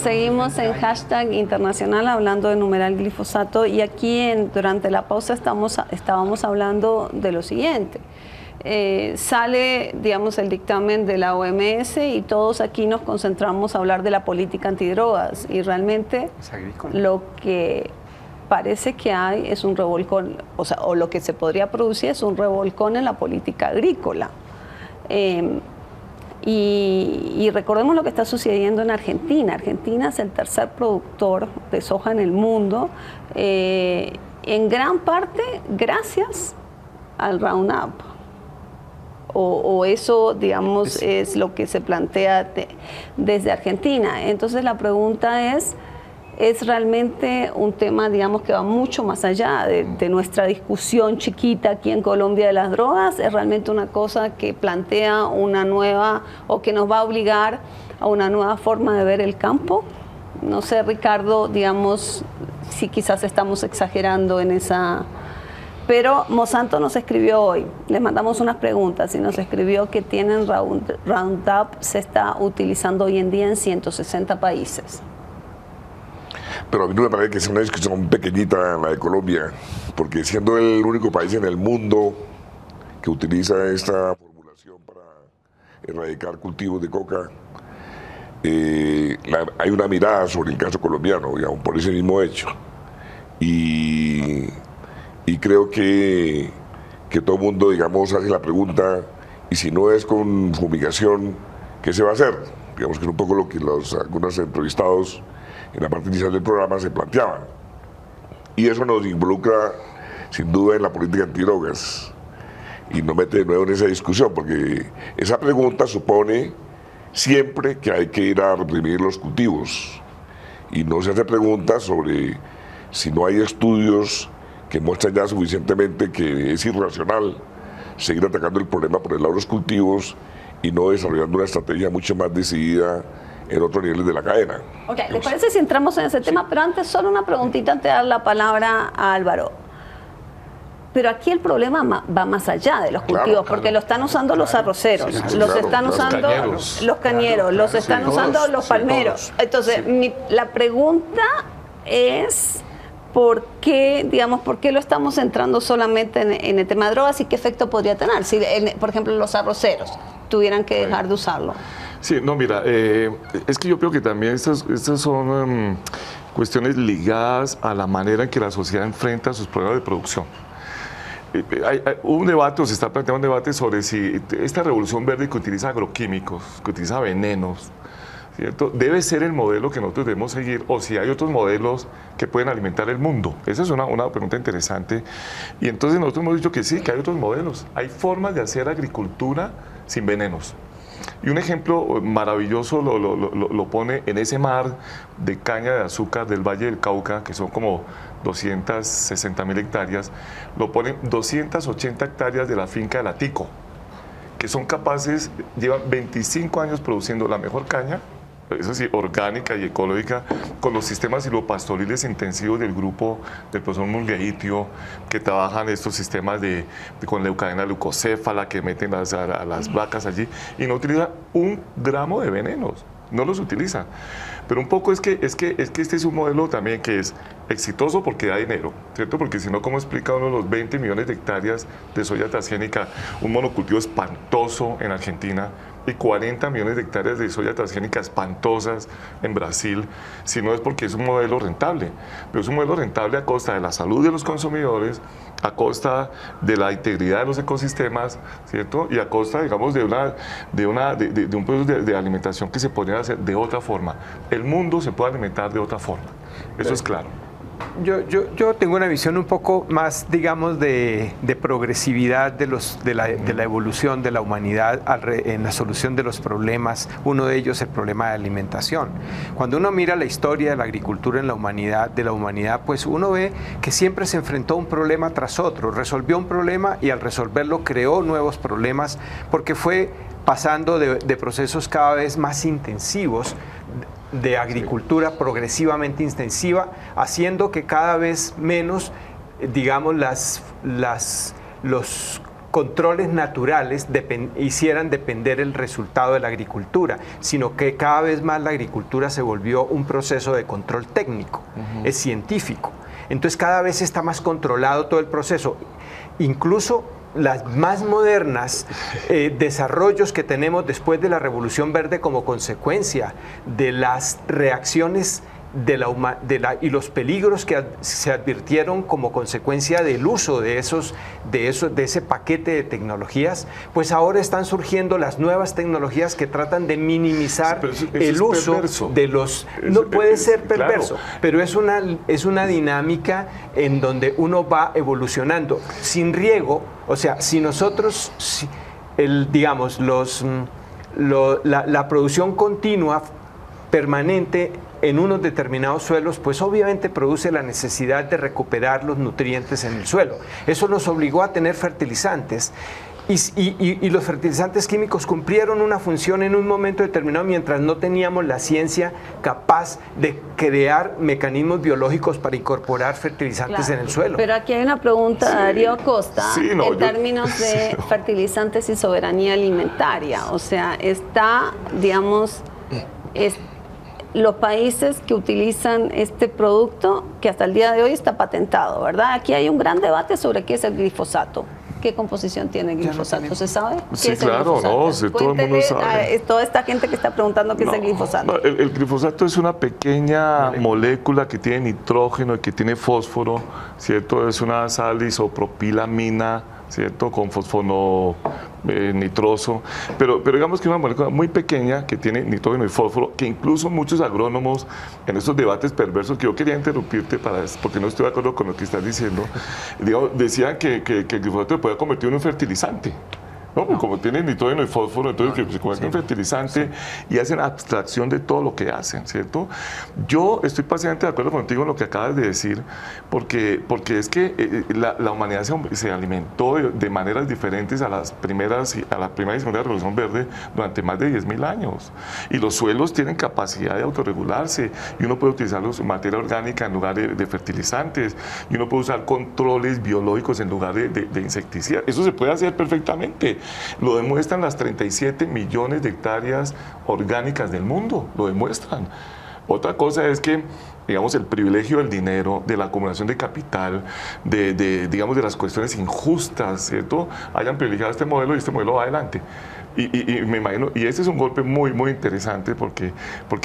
seguimos en hashtag internacional hablando de numeral glifosato y aquí durante la pausa estábamos hablando de lo siguiente. Sale, digamos, el dictamen de la OMS y todos aquí nos concentramos a hablar de la política antidrogas y realmente lo que parece que hay es un revolcón, o lo que se podría producir es un revolcón en la política agrícola. Y recordemos lo que está sucediendo en Argentina. Argentina es el tercer productor de soja en el mundo, en gran parte gracias al Roundup. O eso, digamos, es lo que se plantea desde Argentina. Entonces la pregunta es realmente un tema, digamos, que va mucho más allá de nuestra discusión chiquita aquí en Colombia de las drogas. Es realmente una cosa que plantea una nueva, o que nos va a obligar a una nueva forma de ver el campo. No sé, Ricardo, digamos, si quizás estamos exagerando en esa... Pero Monsanto nos escribió hoy, les mandamos unas preguntas y nos escribió que tienen Roundup, se está utilizando hoy en día en 160 países. Pero a mí no me parece que sea una discusión pequeñita en la de Colombia, porque siendo el único país en el mundo que utiliza esta formulación para erradicar cultivos de coca, hay una mirada sobre el caso colombiano, digamos, por ese mismo hecho. Y creo que todo el mundo, digamos, hace la pregunta, y si no es con fumigación, ¿qué se va a hacer? Digamos que es un poco lo que algunos entrevistados en la parte inicial del programa se planteaban. Y eso nos involucra, sin duda, en la política antidrogas. Y nos mete de nuevo en esa discusión, porque esa pregunta supone siempre que hay que ir a reprimir los cultivos. Y no se hace preguntas sobre si no hay estudios que muestran ya suficientemente que es irracional seguir atacando el problema por el lado de los cultivos y no desarrollando una estrategia mucho más decidida en otros niveles de la cadena. Ok, ¿le parece si entramos en ese tema? Pero antes, solo una preguntita antes de dar la palabra a Álvaro. Pero aquí el problema va más allá de los cultivos, porque lo están usando los arroceros, están usando los cañeros, los están usando los palmeros. Entonces, la pregunta es... ¿Por qué lo estamos centrando solamente en el tema de drogas y qué efecto podría tener si, por ejemplo, los arroceros tuvieran que dejar de usarlo? Sí, no, mira, es que yo creo que también estas son cuestiones ligadas a la manera en que la sociedad enfrenta sus problemas de producción. Hubo un debate, o se está planteando un debate sobre si esta revolución verde que utiliza agroquímicos, que utiliza venenos, ¿cierto?, debe ser el modelo que nosotros debemos seguir, o si hay otros modelos que pueden alimentar el mundo. Esa es una pregunta interesante. Y entonces nosotros hemos dicho que sí, que hay otros modelos. Hay formas de hacer agricultura sin venenos. Y un ejemplo maravilloso lo pone en ese mar de caña de azúcar del Valle del Cauca, que son como 260.000 hectáreas, lo ponen 280 hectáreas de la finca de la Tico, que son capaces, llevan 25 años produciendo la mejor caña, eso sí, orgánica y ecológica, con los sistemas silvopastoriles intensivos del grupo del profesor Mulgueitio, que trabajan estos sistemas con leucadena leucocéfala, que meten a las vacas allí, y no utilizan un gramo de venenos, no los utilizan. Pero un poco es que este es un modelo también que es exitoso porque da dinero, ¿cierto? Porque si no, ¿cómo explica uno los 20 millones de hectáreas de soya transgénica, un monocultivo espantoso en Argentina, y 40 millones de hectáreas de soya transgénica espantosas en Brasil, si no es porque es un modelo rentable? Pero es un modelo rentable a costa de la salud de los consumidores, a costa de la integridad de los ecosistemas, ¿cierto? Y a costa, digamos, de un proceso de alimentación que se podría hacer de otra forma. El mundo se puede alimentar de otra forma, eso es claro. Yo tengo una visión un poco más, digamos, de progresividad de la evolución de la humanidad en la solución de los problemas. Uno de ellos es el problema de alimentación. Cuando uno mira la historia de la agricultura en la humanidad, pues uno ve que siempre se enfrentó a un problema tras otro, resolvió un problema y al resolverlo creó nuevos problemas, porque fue pasando de procesos cada vez más intensivos, de agricultura progresivamente intensiva, haciendo que cada vez menos, digamos, los controles naturales hicieran depender el resultado de la agricultura, sino que cada vez más la agricultura se volvió un proceso de control técnico, es científico. Entonces cada vez está más controlado todo el proceso. Incluso las más modernas desarrollos que tenemos después de la Revolución Verde como consecuencia de las reacciones y los peligros que se advirtieron como consecuencia del uso de ese paquete de tecnologías, pues ahora están surgiendo las nuevas tecnologías que tratan de minimizar el uso de los... No puede ser perverso, claro, pero es una dinámica en donde uno va evolucionando. Sin riego, o sea, si nosotros, digamos, la producción continua, permanente, en unos determinados suelos, pues obviamente produce la necesidad de recuperar los nutrientes en el suelo. Eso nos obligó a tener fertilizantes y los fertilizantes químicos cumplieron una función en un momento determinado mientras no teníamos la ciencia capaz de crear mecanismos biológicos para incorporar fertilizantes en el suelo. Pero aquí hay una pregunta de Darío Acosta en términos de fertilizantes y soberanía alimentaria. O sea, está, digamos, los países que utilizan este producto, que hasta el día de hoy está patentado, ¿verdad? Aquí hay un gran debate sobre qué es el glifosato. ¿Qué composición tiene el glifosato? ¿Se sabe? Sí, claro, no, sí, todo el mundo sabe. Toda esta gente que está preguntando qué es el glifosato. No, el glifosato es una pequeña molécula que tiene nitrógeno y que tiene fósforo, ¿cierto? Es una sal isopropilamina, ¿cierto? Con fosfono nitroso, pero digamos que es una molécula muy pequeña que tiene nitrógeno y fósforo, que incluso muchos agrónomos en estos debates perversos, que yo quería interrumpirte porque no estoy de acuerdo con lo que estás diciendo, digamos, decían que el glifosato se puede convertir en un fertilizante. ¿No? Como tiene nitrógeno y fósforo, entonces que se convierte en fertilizante y hacen abstracción de todo lo que hacen, ¿cierto? Yo estoy parcialmente de acuerdo contigo en lo que acabas de decir, porque es que la humanidad se alimentó de maneras diferentes a la primera y segunda revolución verde durante más de 10.000 años. Y los suelos tienen capacidad de autorregularse y uno puede utilizar materia orgánica en lugar de fertilizantes y uno puede usar controles biológicos en lugar de insecticidas. Eso se puede hacer perfectamente. Lo demuestran las 37 millones de hectáreas orgánicas del mundo, lo demuestran. Otra cosa es que, digamos, el privilegio del dinero, de la acumulación de capital, digamos, de las cuestiones injustas, ¿cierto? Hayan privilegiado este modelo y este modelo va adelante. Y me imagino, y este es un golpe muy, muy interesante porque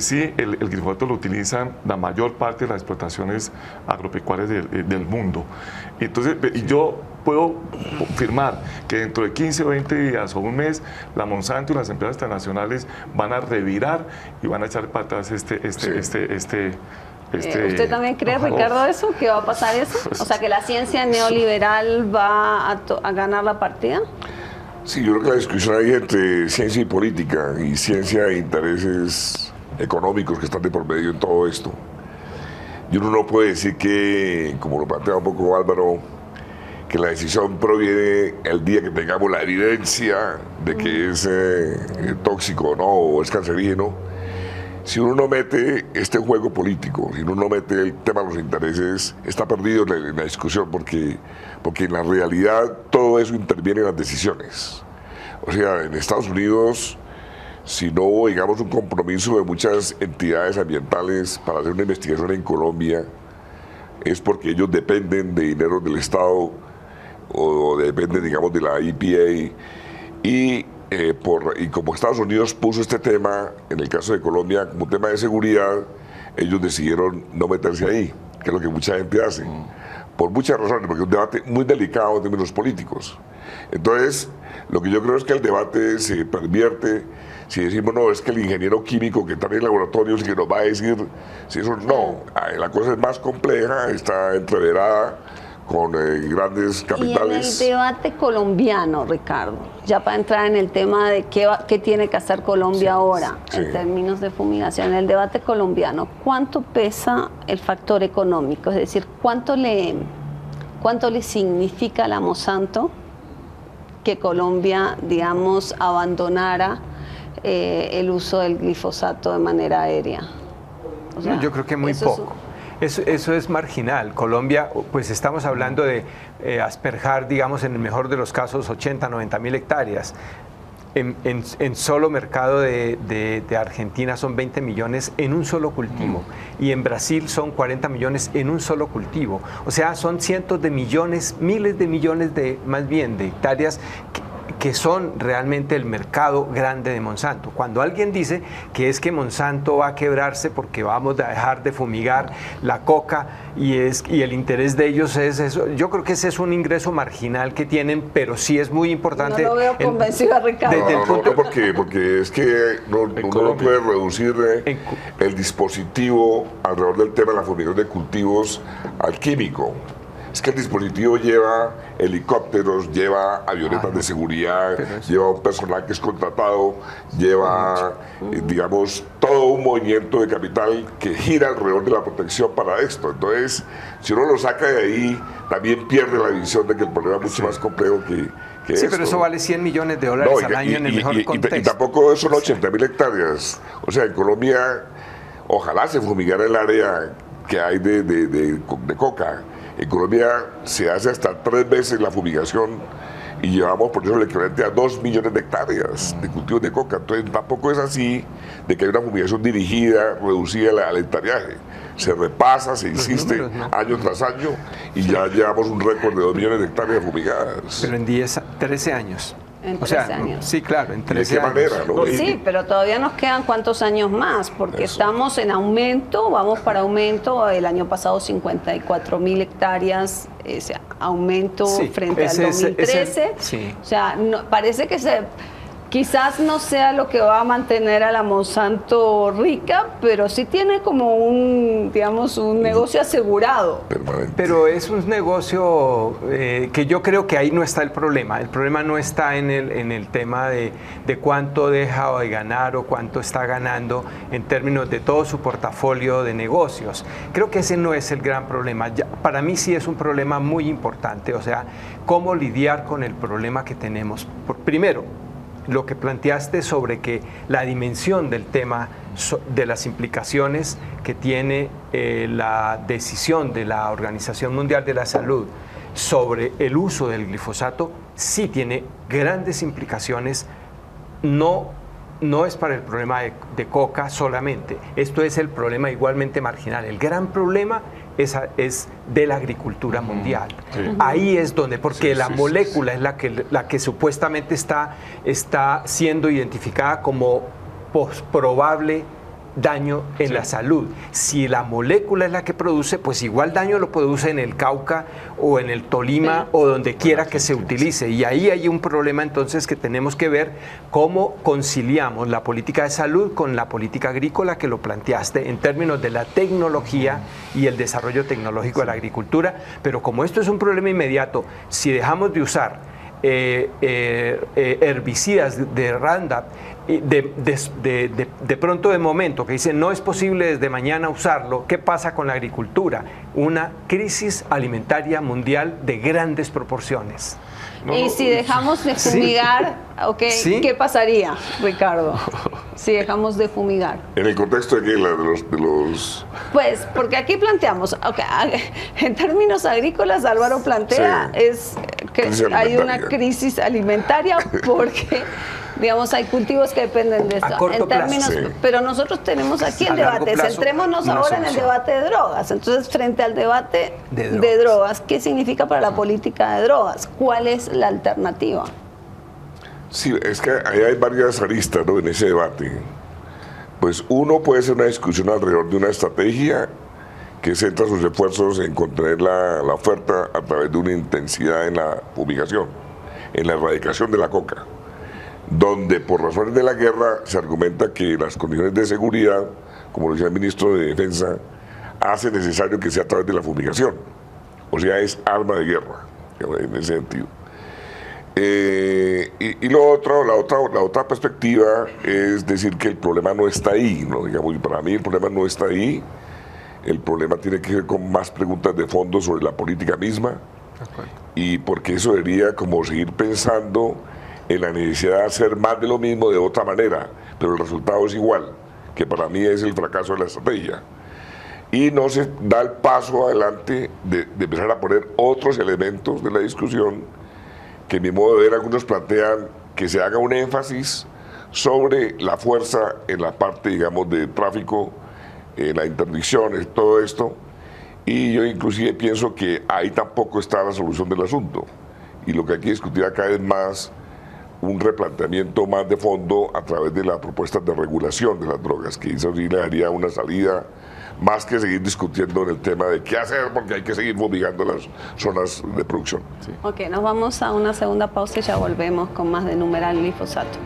sí, el glifosato lo utilizan la mayor parte de las explotaciones agropecuarias del mundo. Entonces, yo puedo firmar que dentro de 15 o 20 días o un mes, la Monsanto y las empresas transnacionales van a revirar y van a echar para atrás ¿Usted también cree, Ricardo, eso? ¿Que va a pasar eso? O sea, que la ciencia neoliberal va a ganar la partida. Sí, yo creo que la discusión ahí entre ciencia y política y ciencia e intereses económicos que están de por medio en todo esto. Y uno no puede decir que, como lo plantea un poco Álvaro, que la decisión proviene el día que tengamos la evidencia de que es tóxico, ¿no? O es cancerígeno. Si uno no mete este juego político, si uno no mete el tema de los intereses, está perdido en la discusión porque en la realidad todo eso interviene en las decisiones. O sea, en Estados Unidos, si no hubo, digamos, un compromiso de muchas entidades ambientales para hacer una investigación en Colombia, es porque ellos dependen de dinero del Estado o dependen, digamos, de la EPA y como Estados Unidos puso este tema, en el caso de Colombia, como tema de seguridad, ellos decidieron no meterse ahí, que es lo que mucha gente hace, por muchas razones, porque es un debate muy delicado en términos políticos. Entonces, lo que yo creo es que el debate se pervierte si decimos, no, es que el ingeniero químico que está en el laboratorio es el que nos va a decir si eso no. La cosa es más compleja, está entreverada con grandes capitales. Y en el debate colombiano, Ricardo, ya para entrar en el tema de qué tiene que hacer Colombia ahora, en términos de fumigación, en el debate colombiano, ¿cuánto pesa el factor económico? Es decir, ¿cuánto le significa a la Monsanto que Colombia, digamos, abandonara el uso del glifosato de manera aérea? O sea, yo creo que muy poco. Eso es marginal. Colombia, pues estamos hablando de asperjar, digamos, en el mejor de los casos, 80, 90 mil hectáreas. En solo mercado de Argentina son 20 millones en un solo cultivo y en Brasil son 40 millones en un solo cultivo. O sea, son cientos de millones, miles de millones más bien de hectáreas que son realmente el mercado grande de Monsanto. Cuando alguien dice que es que Monsanto va a quebrarse porque vamos a dejar de fumigar la coca y el interés de ellos es eso, yo creo que ese es un ingreso marginal que tienen, pero sí es muy importante. No lo veo convencido a Ricardo. Porque es que uno no puede reducir el dispositivo alrededor del tema de la fumigación de cultivos al químico. Es que el dispositivo lleva helicópteros, lleva avionetas de seguridad, lleva un personal que es contratado, lleva, digamos, todo un movimiento de capital que gira alrededor de la protección para esto. Entonces, si uno lo saca de ahí, también pierde la visión de que el problema es mucho más complejo que sí, esto. pero eso vale 100 millones de dólares al año en el mejor contexto. Y tampoco son 80 mil hectáreas. O sea, en Colombia, ojalá se fumigara el área que hay de coca. En Colombia se hace hasta 3 veces la fumigación y llevamos por eso el equivalente a 2 millones de hectáreas de cultivos de coca. Entonces tampoco es así de que hay una fumigación dirigida, reducida al hectareaje. Se repasa, se insiste año tras año y ya llevamos un récord de 2 millones de hectáreas fumigadas. Pero en 13 años. En 13 años. Sí, claro, en 13 ¿De qué años. manera? ¿No? Sí, pero todavía nos quedan cuántos años más, porque estamos en aumento, vamos para aumento. El año pasado 54 mil hectáreas, ese aumento frente al 2013. Sí. O sea, parece que quizás no sea lo que va a mantener a la Monsanto rica, pero sí tiene como un negocio asegurado. Permanente. Pero es un negocio que yo creo que ahí no está el problema. El problema no está en el tema de cuánto deja de ganar o cuánto está ganando en términos de todo su portafolio de negocios. Creo que ese no es el gran problema. Para mí sí es un problema muy importante. O sea, cómo lidiar con el problema que tenemos. Primero, lo que planteaste sobre que la dimensión del tema de las implicaciones que tiene la decisión de la Organización Mundial de la Salud sobre el uso del glifosato sí tiene grandes implicaciones. No es para el problema de coca solamente, esto es el problema igualmente marginal. El gran problema es de la agricultura mundial. Sí. Ahí es donde, porque la molécula es la que supuestamente está siendo identificada como probable daño en la salud. Si la molécula es la que produce, pues igual daño lo produce en el Cauca o en el Tolima o donde quiera que se utilice. Y ahí hay un problema entonces que tenemos que ver cómo conciliamos la política de salud con la política agrícola que lo planteaste en términos de la tecnología y el desarrollo tecnológico de la agricultura. Pero como esto es un problema inmediato, si dejamos de usar herbicidas de Roundup, de pronto de momento que dicen no es posible desde mañana usarlo, ¿qué pasa con la agricultura? Una crisis alimentaria mundial de grandes proporciones. Si dejamos de fumigar, ¿qué pasaría, Ricardo? Si dejamos de fumigar. ¿En el contexto de qué? De los... Pues, porque aquí planteamos, en términos agrícolas, Álvaro plantea es que hay una crisis alimentaria porque... Digamos, hay cultivos que dependen de esto. Pero nosotros tenemos aquí el debate. Centrémonos ahora en el debate de drogas. Entonces, frente al debate de drogas, ¿qué significa para la política de drogas? ¿Cuál es la alternativa? Sí, es que ahí hay varias aristas, ¿no?, en ese debate. Pues uno puede ser una discusión alrededor de una estrategia que centra sus esfuerzos en contener la oferta a través de una intensidad en la fumigación, en la erradicación de la coca, donde por razones de la guerra se argumenta que las condiciones de seguridad, como lo decía el ministro de Defensa, hace necesario que sea a través de la fumigación. O sea, es arma de guerra, en ese sentido. Y la otra perspectiva es decir que el problema no está ahí, ¿no? Digamos, y para mí el problema no está ahí. El problema tiene que ver con más preguntas de fondo sobre la política misma. Y porque eso sería como seguir pensando en la necesidad de hacer más de lo mismo de otra manera, pero el resultado es igual, que para mí es el fracaso de la estrategia. y no se da el paso adelante de empezar a poner otros elementos de la discusión que, en mi modo de ver, algunos plantean que se haga un énfasis sobre la fuerza en la parte, digamos, de tráfico, en la interdicción, en todo esto, y yo inclusive pienso que ahí tampoco está la solución del asunto, y lo que hay que discutir acá es más un replanteamiento más de fondo a través de la propuesta de regulación de las drogas, que eso sí le daría una salida, más que seguir discutiendo en el tema de qué hacer, porque hay que seguir fumigando las zonas de producción. Ok, nos vamos a una segunda pausa y ya volvemos con más de Numeral Glifosato.